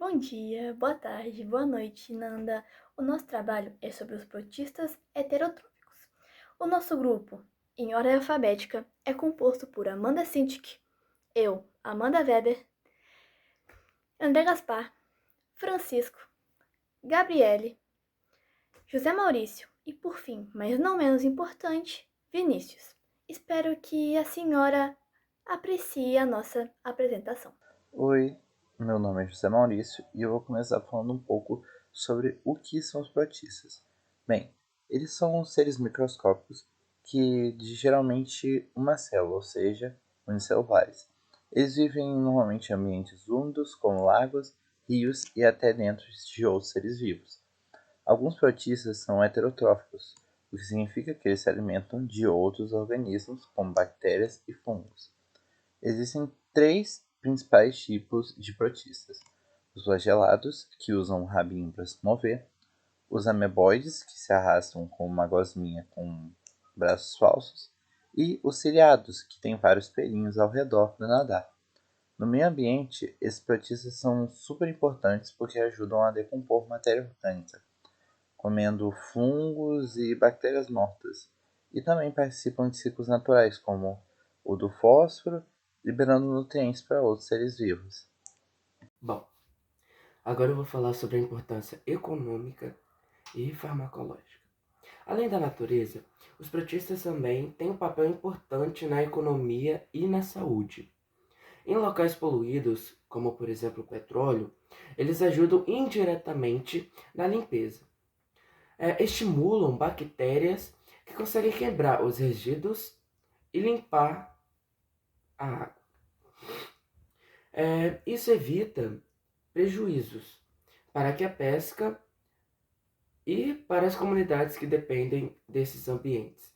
Bom dia, boa tarde, boa noite, Nanda. O nosso trabalho é sobre os protistas heterotróficos. O nosso grupo, em ordem alfabética, é composto por Amanda Sintic, eu, Amanda Weber, André Gaspar, Francisco, Gabriele, José Maurício e, por fim, mas não menos importante, Vinícius. Espero que a senhora aprecie a nossa apresentação. Oi, meu nome é José Maurício e eu vou começar falando um pouco sobre o que são os protistas. Bem, eles são seres microscópicos que de geralmente uma célula, ou seja, unicelulares. Eles vivem normalmente em ambientes úmidos, como lagos, rios e até dentro de outros seres vivos. Alguns protistas são heterotróficos, o que significa que eles se alimentam de outros organismos, como bactérias e fungos. Existem três principais tipos de protistas: os flagelados, que usam o rabinho para se mover; os ameboides, que se arrastam como uma gosminha com braços falsos; e os ciliados, que têm vários pelinhos ao redor para nadar. No meio ambiente, esses protistas são super importantes porque ajudam a decompor matéria orgânica, comendo fungos e bactérias mortas, e também participam de ciclos naturais, como o do fósforo, liberando nutrientes para outros seres vivos. Bom, agora eu vou falar sobre a importância econômica e farmacológica. Além da natureza, os protistas também têm um papel importante na economia e na saúde. Em locais poluídos, como por exemplo o petróleo, eles ajudam indiretamente na limpeza. Estimulam bactérias que conseguem quebrar os resíduos e limpar a água. Isso evita prejuízos para que a pesca e para as comunidades que dependem desses ambientes.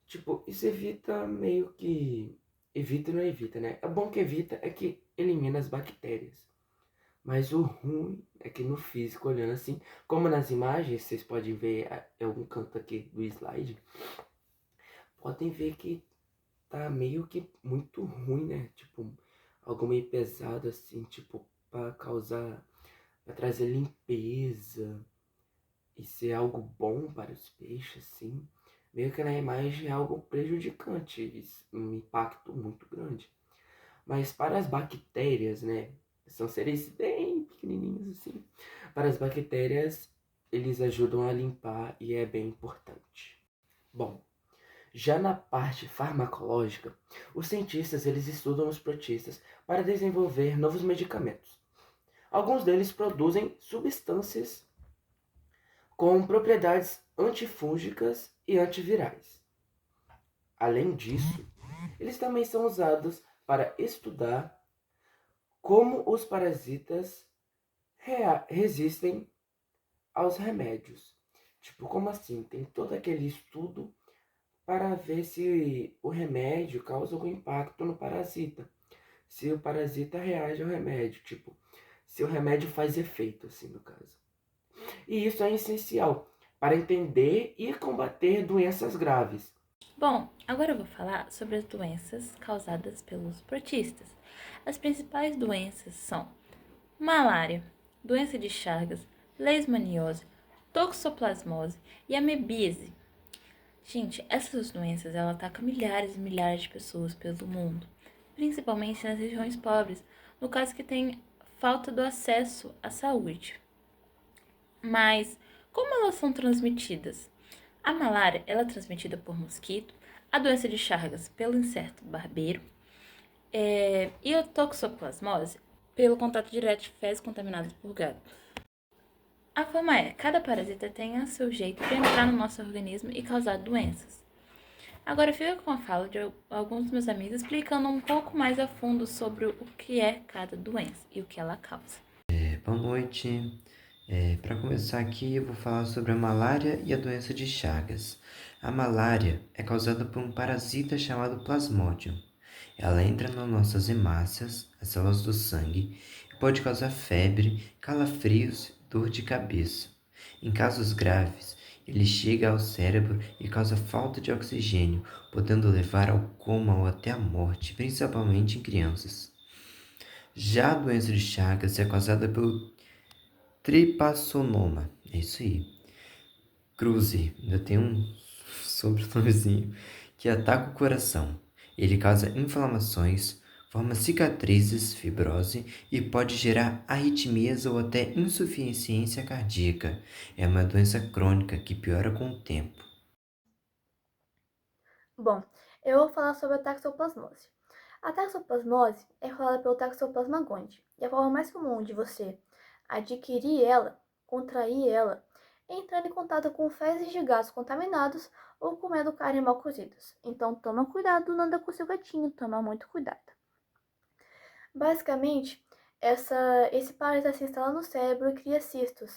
Tipo, isso evita meio que. Evita e não evita, né? O bom que evita é que elimina as bactérias. Mas o ruim é que no físico, olhando assim, como nas imagens, vocês podem ver em algum canto aqui do slide, podem ver que tá meio que muito ruim, né? Tipo, algo meio pesado assim, tipo, para causar, para trazer limpeza e ser algo bom para os peixes, assim, meio que na imagem é algo prejudicante, um impacto muito grande. Mas para as bactérias, né, são seres bem pequenininhos assim, para as bactérias eles ajudam a limpar e é bem importante. Bom, já na parte farmacológica, os cientistas eles estudam os protistas para desenvolver novos medicamentos. Alguns deles produzem substâncias com propriedades antifúngicas e antivirais. Além disso, eles também são usados para estudar como os parasitas resistem aos remédios. Tipo, como assim? Tem todo aquele estudo para ver se o remédio causa algum impacto no parasita. Se o parasita reage ao remédio, tipo, se o remédio faz efeito, assim, no caso. E isso é essencial para entender e combater doenças graves. Bom, agora eu vou falar sobre as doenças causadas pelos protistas. As principais doenças são malária, doença de Chagas, leishmaniose, toxoplasmose e amebíase. Gente, essas doenças ela atacam milhares e milhares de pessoas pelo mundo, principalmente nas regiões pobres, no caso que tem falta do acesso à saúde. Mas como elas são transmitidas? A malária ela é transmitida por mosquito, a doença de Chagas pelo inseto barbeiro e a toxoplasmose pelo contato direto de fezes contaminadas por gado. A fama é, cada parasita tem a seu jeito de entrar no nosso organismo e causar doenças. Agora fica com a fala de alguns dos meus amigos explicando um pouco mais a fundo sobre o que é cada doença e o que ela causa. Boa noite. Para começar aqui, eu vou falar sobre a malária e a doença de Chagas. A malária é causada por um parasita chamado Plasmodium. Ela entra nas nossas hemácias, as células do sangue, e pode causar febre, calafrios, dor de cabeça. Em casos graves, ele chega ao cérebro e causa falta de oxigênio, podendo levar ao coma ou até à morte, principalmente em crianças. Já a doença de Chagas é causada pelo tripassonoma. É isso aí. Cruzi, ainda tem um sobrenomezinho, que ataca o coração. Ele causa inflamações, forma cicatrizes, fibrose e pode gerar arritmias ou até insuficiência cardíaca. É uma doença crônica que piora com o tempo. Bom, eu vou falar sobre a taxoplasmose. A taxoplasmose é causada pelo Toxoplasma gondii, e a forma mais comum de você adquirir ela, contrair ela, é entrando em contato com fezes de gatos contaminados ou comendo carne mal cozidas. Então toma cuidado, não anda com seu gatinho, toma muito cuidado. Basicamente, esse parasita se instala no cérebro e cria cistos,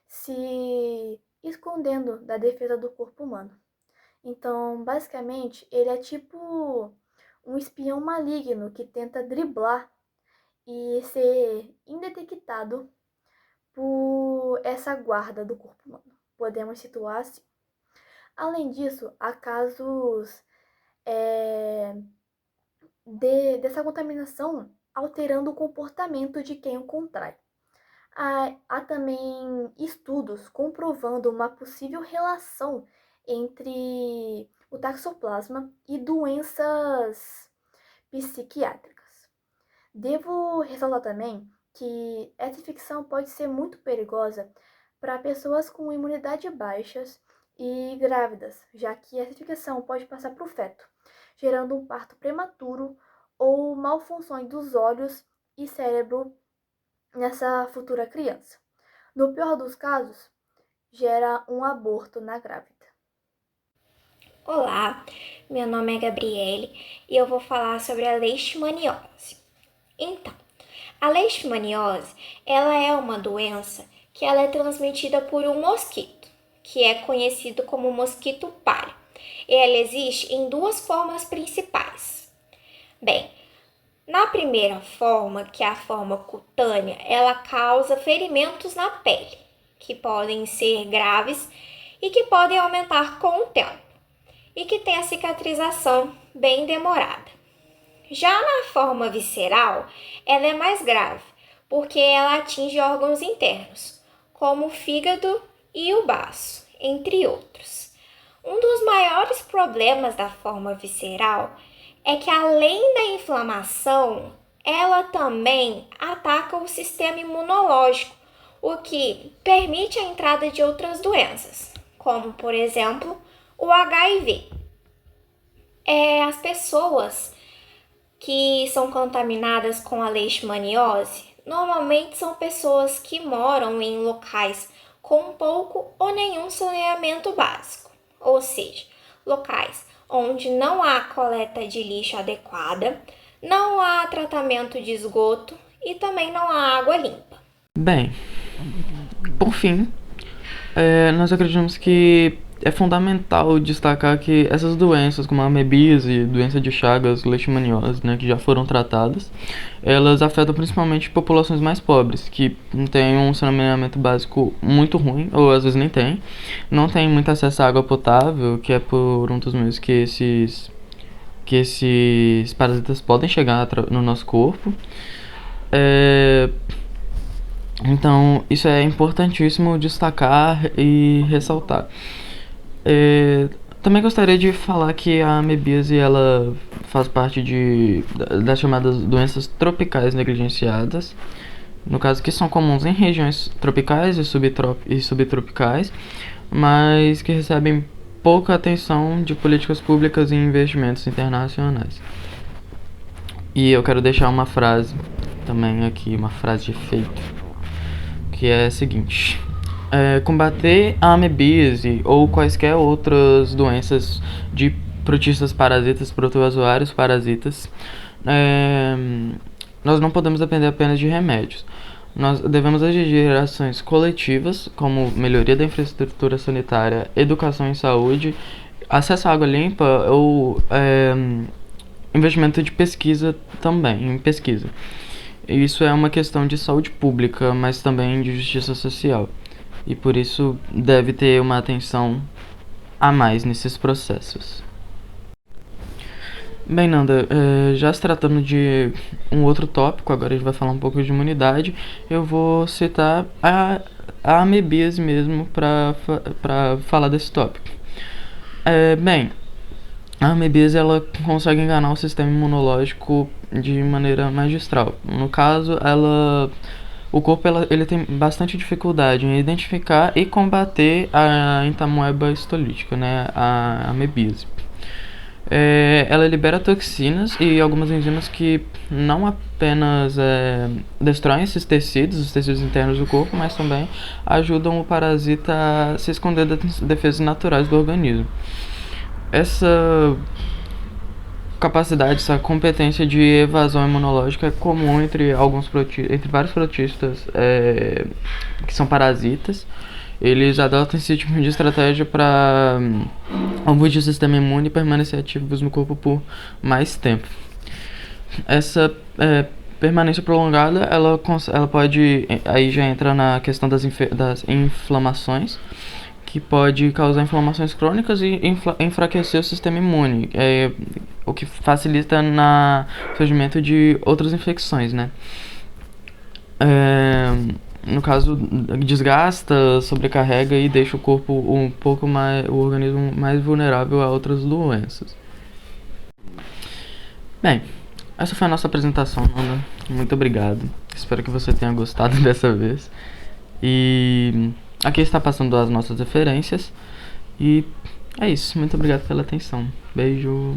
se escondendo da defesa do corpo humano. Então, basicamente, ele é tipo um espião maligno que tenta driblar e ser indetectado por essa guarda do corpo humano. Podemos situar assim. Além disso, há casos dessa contaminação alterando o comportamento de quem o contrai. Há também estudos comprovando uma possível relação entre o taxoplasma e doenças psiquiátricas. Devo ressaltar também que essa infecção pode ser muito perigosa para pessoas com imunidade baixas e grávidas, já que essa infecção pode passar para o feto, gerando um parto prematuro ou malfunções dos olhos e cérebro nessa futura criança. No pior dos casos, gera um aborto na grávida. Olá, meu nome é Gabriele e eu vou falar sobre a leishmaniose. Então, a leishmaniose, ela é uma doença que ela é transmitida por um mosquito, que é conhecido como mosquito palha. Ela existe em duas formas principais. Bem, na primeira forma, que é a forma cutânea, ela causa ferimentos na pele, que podem ser graves e que podem aumentar com o tempo, e que tem a cicatrização bem demorada. Já na forma visceral, ela é mais grave, porque ela atinge órgãos internos, como o fígado e o baço, entre outros. Um dos maiores problemas da forma visceral é que, além da inflamação, ela também ataca o sistema imunológico, o que permite a entrada de outras doenças, como, por exemplo, o HIV. As pessoas que são contaminadas com a leishmaniose normalmente são pessoas que moram em locais com pouco ou nenhum saneamento básico, ou seja, locais onde não há coleta de lixo adequada, não há tratamento de esgoto e também não há água limpa. Bem, por fim, nós acreditamos que é fundamental destacar que essas doenças, como a amebíase, doença de Chagas, leishmaniose, né, que já foram tratadas, elas afetam principalmente populações mais pobres, que têm um saneamento básico muito ruim, ou às vezes nem tem, não tem muito acesso à água potável, que é por um dos meios que esses parasitas podem chegar no nosso corpo. Então, isso é importantíssimo destacar e ressaltar. Também gostaria de falar que a amebíase ela faz parte das chamadas doenças tropicais negligenciadas, no caso que são comuns em regiões tropicais e subtropicais, mas que recebem pouca atenção de políticas públicas e investimentos internacionais. E eu quero deixar uma frase também aqui, uma frase de efeito, que é a seguinte: combater a amebíase ou quaisquer outras doenças de protistas parasitas, protozoários parasitas, nós não podemos depender apenas de remédios. Nós devemos agir ações coletivas, como melhoria da infraestrutura sanitária, educação em saúde, acesso à água limpa ou investimento de pesquisa também, em pesquisa. Isso é uma questão de saúde pública, mas também de justiça social. E por isso deve ter uma atenção a mais nesses processos. Bem, Nanda, já se tratando de um outro tópico, agora a gente vai falar um pouco de imunidade, eu vou citar a amebíase mesmo para falar desse tópico. Bem, a amebíase ela consegue enganar o sistema imunológico de maneira magistral. No caso, o corpo ele tem bastante dificuldade em identificar e combater a entamoeba histolítica, né, a amebíase. Ela libera toxinas e algumas enzimas que não apenas destroem esses tecidos, os tecidos internos do corpo, mas também ajudam o parasita a se esconder das defesas naturais do organismo. Essa capacidade, essa competência de evasão imunológica é comum entre vários protistas que são parasitas. Eles adotam esse tipo de estratégia para combater o sistema imune e permanecer ativos no corpo por mais tempo. Essa permanência prolongada, ela pode, aí já entra na questão das inflamações, que pode causar inflamações crônicas e enfraquecer o sistema imune, o que facilita no surgimento de outras infecções, né? No caso, desgasta, sobrecarrega e deixa o corpo o organismo mais vulnerável a outras doenças. Bem, essa foi a nossa apresentação, Nanda. Muito obrigado. Espero que você tenha gostado dessa vez. E aqui está passando as nossas referências. E é isso. Muito obrigado pela atenção. Beijo.